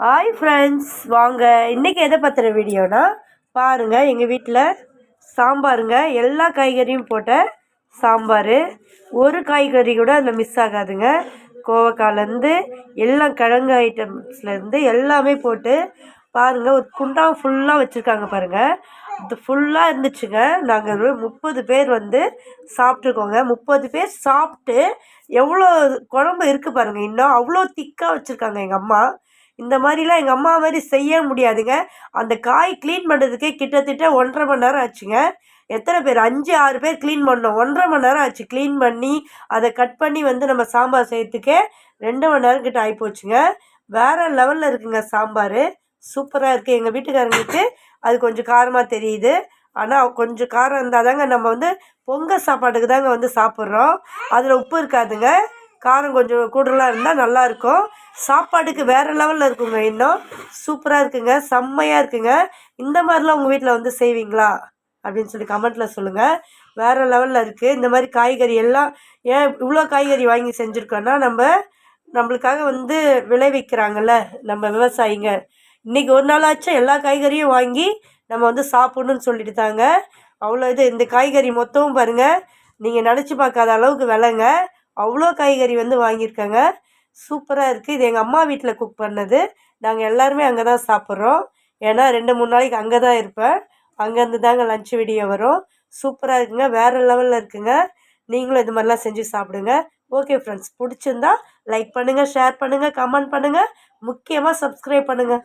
Hi friends, வாங்க இன்றைக்கி எதை பற்றின வீடியோனா பாருங்கள். எங்கள் வீட்டில் சாம்பாருங்க, எல்லா காய்கறியும் போட்ட சாம்பார். ஒரு காய்கறி கூட அதில் மிஸ் ஆகாதுங்க. கோவக்காலேருந்து எல்லாம் கிழங்கு ஐட்டம்ஸ்லேருந்து எல்லாமே போட்டு பாருங்கள். ஒரு குண்டா ஃபுல்லாக வச்சுருக்காங்க பாருங்கள். இது ஃபுல்லாக இருந்துச்சுங்க. நாங்கள் 30 பேர் சாப்பிட்ருக்கோங்க. 30 பேர் சாப்பிட்டு எவ்வளோ குழம்பு இருக்குது பாருங்கள். இன்னும் அவ்வளோ திக்காக வச்சுருக்காங்க எங்கள் அம்மா. இந்த மாதிரிலாம் எங்கள் அம்மா மாதிரி செய்ய முடியாதுங்க. அந்த காய் க்ளீன் பண்ணுறதுக்கே கிட்டத்தட்ட 1.5 மணி நேரம் ஆச்சுங்க. எத்தனை பேர் 5-6 பேர் க்ளீன் பண்ணோம். 1.5 மணி நேரம் ஆச்சு க்ளீன் பண்ணி அதை கட் பண்ணி நம்ம சாம்பார் செய்யறதுக்கே 2 மணி நேரம் கிட்ட ஆகிப்போச்சுங்க. வேறு லெவலில் இருக்குங்க சாம்பார். சூப்பராக இருக்குது. எங்கள் வீட்டுக்காரங்களுக்கு அது கொஞ்சம் காரமாக தெரியுது. ஆனால் கொஞ்சம் காரம் இருந்தால் தாங்க நம்ம பொங்கல் சாப்பாட்டுக்கு தாங்க சாப்பிட்றோம். அதில் உப்பு இருக்காதுங்க. காரம் கொஞ்சம் கூடுதலாக இருந்தால் நல்லாயிருக்கும். சாப்பாட்டுக்கு வேறு லெவலில் இருக்குங்க. இன்னும் சூப்பராக இருக்குங்க. செம்மையாக இருக்குங்க. இந்த மாதிரிலாம் உங்கள் வீட்டில் செய்வீங்களா அப்படின்னு சொல்லி கமெண்ட்டில் சொல்லுங்கள். வேறு லெவலில் இருக்குது. இந்த மாதிரி காய்கறி எல்லாம் ஏன் இவ்வளோ காய்கறி வாங்கி செஞ்சுருக்கோன்னா நம்மளுக்காக விளைவிக்கிறாங்கள்ல நம்ம விவசாயிங்க. இன்றைக்கி ஒரு நாளாச்சும் எல்லா காய்கறியும் வாங்கி நம்ம சாப்பிட்ணுன்னு சொல்லிட்டு தாங்க. அவ்வளோ இந்த காய்கறி மொத்தமும் பாருங்கள், நீங்கள் நினச்சி பார்க்காத அளவுக்கு விலைங்க. அவ்வளோ காய்கறி வாங்கியிருக்காங்க. சூப்பராக இருக்குது. இது எங்கள் அம்மா வீட்டில் குக் பண்ணது. நாங்கள் எல்லாருமே அங்கே தான் சாப்பிட்றோம். ஏன்னா 2-3 நாளைக்கு அங்கே தான் இருப்பேன். அங்கேருந்து தாங்க லன்ச் வீடியோ வரும். சூப்பராக இருக்குங்க. வேறு லெவலில் இருக்குங்க. நீங்களும் இது மாதிரிலாம் செஞ்சு சாப்பிடுங்க. ஓகே ஃப்ரெண்ட்ஸ், பிடிச்சிருந்தா லைக் பண்ணுங்கள், ஷேர் பண்ணுங்கள், கமெண்ட் பண்ணுங்கள், முக்கியமாக சப்ஸ்கிரைப் பண்ணுங்கள்.